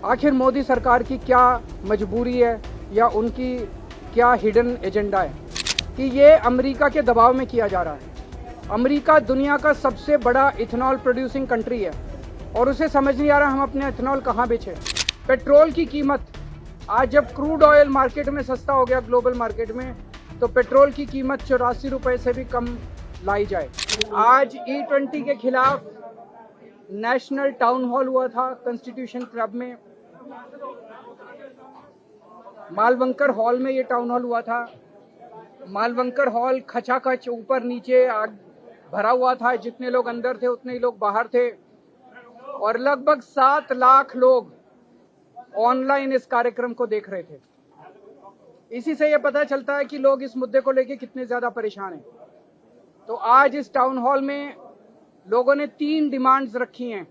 आखिर मोदी सरकार की क्या मजबूरी है या उनकी क्या हिडन एजेंडा है कि ये अमेरिका के दबाव में किया जा रहा है। अमेरिका दुनिया का सबसे बड़ा इथेनॉल प्रोड्यूसिंग कंट्री है और उसे समझ नहीं आ रहा हम अपने इथेनॉल कहाँ बेचें। पेट्रोल की कीमत आज जब क्रूड ऑयल मार्केट में सस्ता हो गया ग्लोबल मार्केट में, तो पेट्रोल की कीमत 84 रुपए से भी कम लाई जाए। आज E20 के खिलाफ नेशनल टाउन हॉल हुआ था कॉन्स्टिट्यूशन क्लब में, मालवंकर हॉल में ये टाउन हॉल हुआ था। मालवंकर हॉल खचाखच ऊपर नीचे आग भरा हुआ था, जितने लोग अंदर थे उतने ही लोग बाहर थे और लगभग 7 लाख लोग ऑनलाइन इस कार्यक्रम को देख रहे थे। इसी से यह पता चलता है कि लोग इस मुद्दे को लेकर कितने ज्यादा परेशान हैं। तो आज इस टाउन हॉल में लोगों ने 3 डिमांड्स रखी हैं।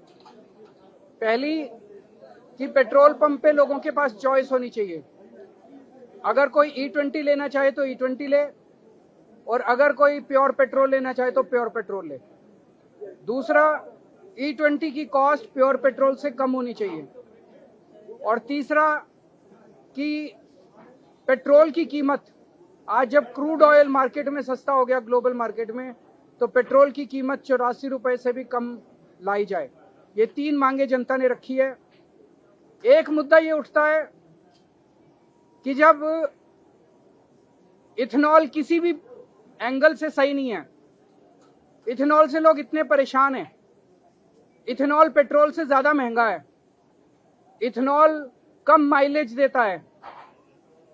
पहली कि पेट्रोल पंप पे लोगों के पास चॉइस होनी चाहिए। अगर कोई E20 लेना चाहे तो E20 ले और अगर कोई प्योर पेट्रोल लेना चाहे तो प्योर पेट्रोल ले। दूसरा, E20 की कॉस्ट प्योर पेट्रोल से कम होनी चाहिए। और तीसरा कि पेट्रोल की कीमत आज जब क्रूड ऑयल मार्केट में सस्ता हो गया ग्लोबल मार्केट में, तो पेट्रोल की कीमत 84 रुपए से भी कम लाई जाए। ये 3 मांगे जनता ने रखी है। एक मुद्दा ये उठता है कि जब इथेनॉल किसी भी एंगल से सही नहीं है, इथेनॉल से लोग इतने परेशान हैं, इथेनॉल पेट्रोल से ज्यादा महंगा है, इथेनॉल कम माइलेज देता है,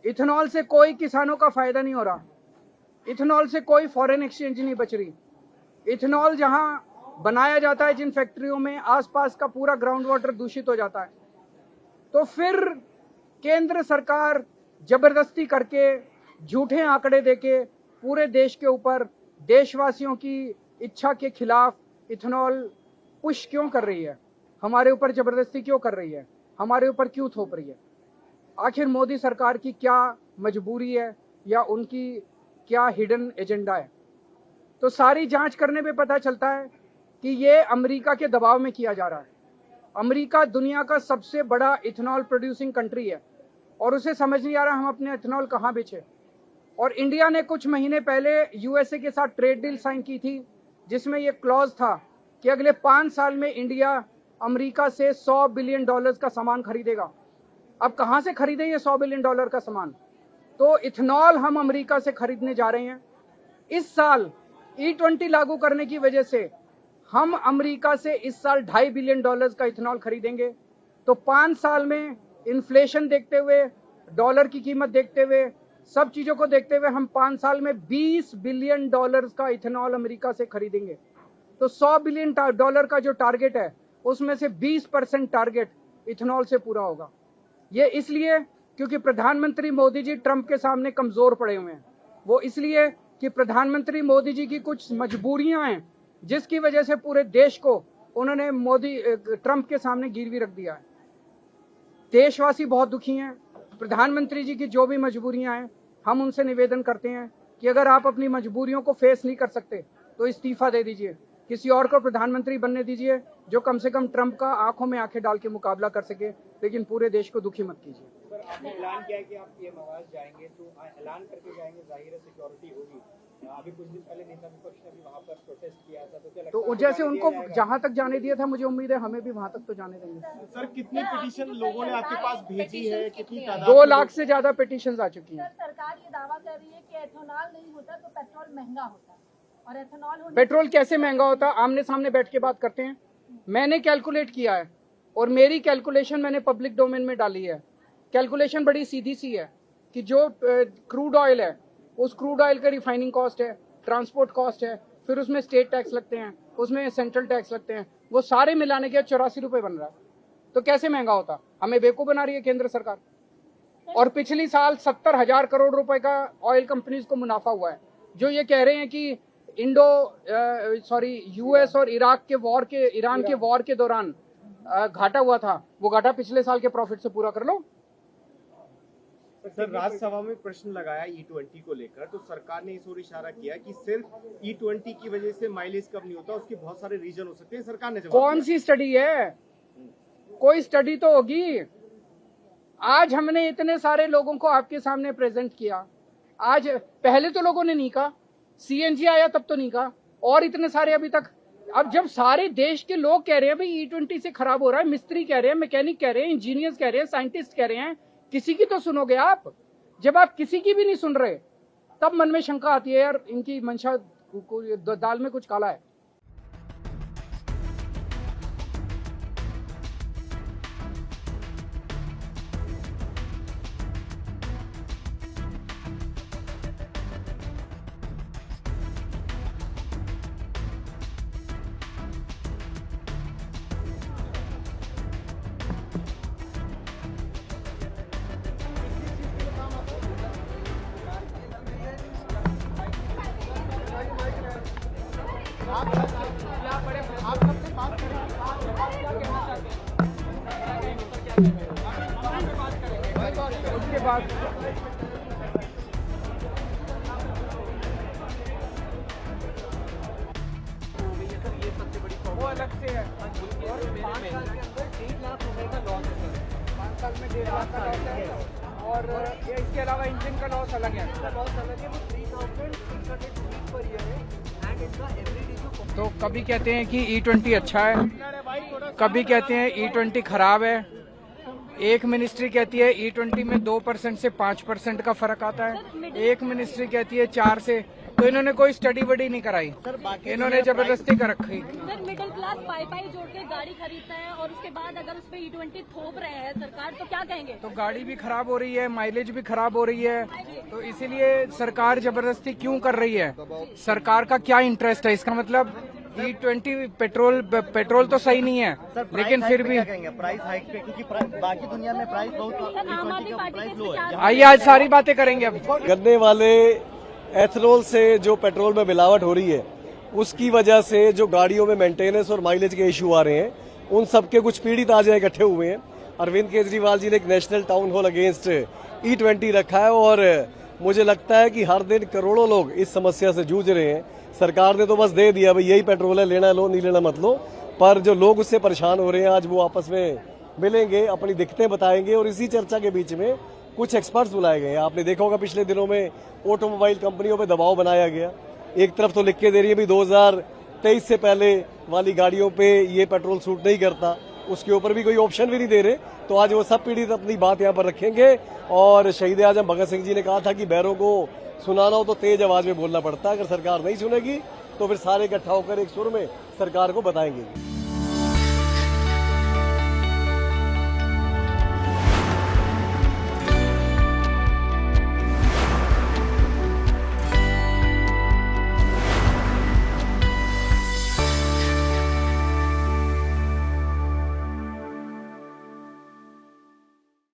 इथेनॉल से कोई किसानों का फायदा नहीं हो रहा, इथेनॉल से कोई फॉरेन एक्सचेंज नहीं बच रही। इथेनॉल जहां बनाया जाता है जिन फैक्ट्रियों में, आसपास का पूरा ग्राउंड वाटर दूषित हो जाता है। तो फिर केंद्र सरकार जबरदस्ती करके झूठे आंकड़े देके पूरे देश के ऊपर देशवासियों की इच्छा के खिलाफ इथेनॉल पुश क्यों कर रही है, हमारे ऊपर जबरदस्ती क्यों कर रही है, हमारे ऊपर क्यों थोप रही है। आखिर मोदी सरकार की क्या मजबूरी है या उनकी क्या हिडन एजेंडा है। तो सारी जांच करने पे पता चलता है कि ये अमेरिका के दबाव में किया जा रहा है। अमेरिका दुनिया का सबसे बड़ा इथेनॉल प्रोड्यूसिंग कंट्री है और उसे समझ नहीं आ रहा हम अपने इथेनॉल कहाँ बेचें। और इंडिया ने कुछ महीने पहले यूएसए के साथ ट्रेड डील साइन की थी, जिसमें यह क्लॉज था कि अगले 5 साल में इंडिया अमेरिका से $100 बिलियन का सामान खरीदेगा। अब कहां से खरीदे ये $100 बिलियन का सामान? तो इथेनॉल हम अमेरिका से खरीदने जा रहे हैं। इस साल E20 लागू करने की वजह से हम अमेरिका से इस साल $2.5 बिलियन का इथेनॉल खरीदेंगे। तो 5 साल में इन्फ्लेशन देखते हुए, डॉलर की कीमत देखते हुए, सब चीजों को देखते हुए हम 5 साल में $20 बिलियन का इथेनॉल अमेरिका से खरीदेंगे। तो $100 बिलियन का जो टारगेट है उसमें से 20% टारगेट इथेनॉल से पूरा होगा। ये इसलिए क्योंकि प्रधानमंत्री मोदी जी ट्रंप के सामने कमजोर पड़े हुए हैं। वो इसलिए कि प्रधानमंत्री मोदी जी की कुछ मजबूरियां हैं जिसकी वजह से पूरे देश को उन्होंने ट्रंप के सामने गिरवी रख दिया है। देशवासी बहुत दुखी हैं। प्रधानमंत्री जी की जो भी मजबूरियां हैं, हम उनसे निवेदन करते हैं कि अगर आप अपनी मजबूरियों को फेस नहीं कर सकते तो इस्तीफा दे दीजिए, किसी और को प्रधानमंत्री बनने दीजिए जो कम से कम ट्रंप का आंखों में आंखें डाल के मुकाबला कर सके, लेकिन पूरे देश को दुखी मत कीजिए। सर, आपने ऐलान किया है कि आप पीएम जाएंगे, तो ऐलान करके जाएंगे, जाहिर है सिक्योरिटी होगी। अभी कुछ दिन पहले नेता विपक्ष ने भी वहां पर प्रोटेस्ट किया था, तो क्या लगता है? तो जैसे उनको जहां तक जाने दिया था, मुझे उम्मीद है हमें भी वहां तक तो जाने देंगे। सर, कितनी पिटीशन लोगों ने आपके पास भेजी है, कितनी तादाद? 2 लाख से ज्यादा पिटीशन आ चुकी हैं। सरकार ये दावा कर रही है कि एथेनॉल नहीं होता तो पेट्रोल महंगा होता, और एथेनॉल होने पेट्रोल कैसे महंगा होता, आमने सामने बैठ के बात करते हैं। मैंने कैलकुलेट किया है और मेरी कैलकुलेशन मैंने पब्लिक डोमेन में डाली है। कैलकुलेशन बड़ी सीधी सी है कि जो क्रूड ऑयल है, उस क्रूड ऑयल का रिफाइनिंग कॉस्ट है, ट्रांसपोर्ट कॉस्ट है, फिर उसमें स्टेट टैक्स लगते हैं, उसमें सेंट्रल टैक्स लगते हैं, वो सारे मिलाने के 84 रुपए बन रहा है। तो कैसे महंगा होता? हमें बेवकूफ बना रही है केंद्र सरकार। और पिछली साल 70,000 करोड़ रुपए का ऑयल कंपनीज को मुनाफा हुआ है। जो ये कह रहे हैं कि यूएस और ईरान के वॉर के दौरान घाटा हुआ था, वो घाटा पिछले साल के प्रॉफिट से पूरा कर लो। सर, राज्यसभा में प्रश्न लगाया E20 को लेकर, तो सरकार ने इस ओर इशारा किया कि सिर्फ E20 की वजह से माइलेज कम नहीं होता, उसके बहुत सारे रीजन हो सकते हैं। सरकार ने जवाब कौन सी स्टडी है? कोई स्टडी तो होगी। आज हमने इतने सारे लोगों को आपके सामने प्रेजेंट किया। आज पहले तो लोगों ने नहीं कहा, सीएनजी आया तब तो नहीं कहा, और इतने सारे अभी तक। अब जब सारे देश के लोग कह रहे हैं भाई E20 से खराब हो रहा है, मिस्त्री कह रहे हैं, मैकेनिक कह रहे हैं, इंजीनियर्स कह रहे हैं, साइंटिस्ट कह रहे हैं, किसी की तो सुनोगे आप। जब आप किसी की भी नहीं सुन रहे तब मन में शंका आती है, यार इनकी मंशा दाल में कुछ काला है। उसके बाद वो अलग से है, और 5 साल के अंदर 1.5 लाख रुपए का लॉस है सर। 5 साल में 1.5 लाख का लॉस है, और ये इसके अलावा इंजन का लॉस अलग है। लॉस अलग है, वो 3,600 रुपीज पर ईयर है, एंड इसका एवरी। तो कभी कहते हैं कि E20 अच्छा है, कभी कहते हैं E20 खराब है। एक मिनिस्ट्री कहती है E20 में 2% से 5% का फर्क आता है, एक मिनिस्ट्री कहती है 4 से। तो इन्होंने कोई स्टडी वडी नहीं कराई, इन्होंने जबरदस्ती कर रखी। सर मिडिल क्लास पाई जोड़ के गाड़ी खरीदता है, और उसके बाद अगर उस पर E20 थोप रहे हैं सरकार, तो क्या कहेंगे? तो गाड़ी भी खराब हो रही है, माइलेज भी खराब हो रही है, तो इसीलिए सरकार जबरदस्ती क्यों कर रही है? सरकार का क्या इंटरेस्ट है? इसका मतलब E20 पेट्रोल तो सही नहीं है, लेकिन फिर भी प्राइस हाइक पे, क्योंकि बाकी दुनिया में प्राइस बहुत आम आदमी पार्टी लो है। आइए आज सारी बातें करेंगे। अब गन्ने वाले एथनॉल से जो पेट्रोल में मिलावट हो रही है, उसकी वजह से जो गाड़ियों में मेंटेनेंस और माइलेज के इश्यू आ रहे हैं, उन सबके कुछ पीड़ित आज इकट्ठे हुए हैं। अरविंद केजरीवाल जी ने एक national town hall against E20 रखा है, और मुझे लगता है कि हर दिन करोड़ों लोग इस समस्या से जूझ रहे हैं। सरकार ने तो बस दे दिया भाई यही पेट्रोल है, लेना लो नहीं लेना मत लो, पर जो लोग उससे परेशान हो रहे हैं आज वो आपस में मिलेंगे, अपनी दिक्कतें बताएंगे, और इसी चर्चा के बीच में कुछ एक्सपर्ट्स बुलाए गए। आपने देखा होगा पिछले दिनों में ऑटोमोबाइल कंपनियों पे दबाव बनाया गया। एक तरफ तो लिख के दे रही है भी 2023 से पहले वाली गाड़ियों पे ये पेट्रोल सूट नहीं करता, उसके ऊपर भी कोई ऑप्शन भी नहीं दे रहे। तो आज वो सब पीड़ित अपनी बात यहाँ पर रखेंगे, और शहीद आजम भगत सिंह जी ने कहा था कि बैरों को सुनाना हो तो तेज आवाज में बोलना पड़ता है। अगर सरकार नहीं सुनेगी तो फिर सारे इकट्ठा होकर एक सुर में सरकार को बताएंगे।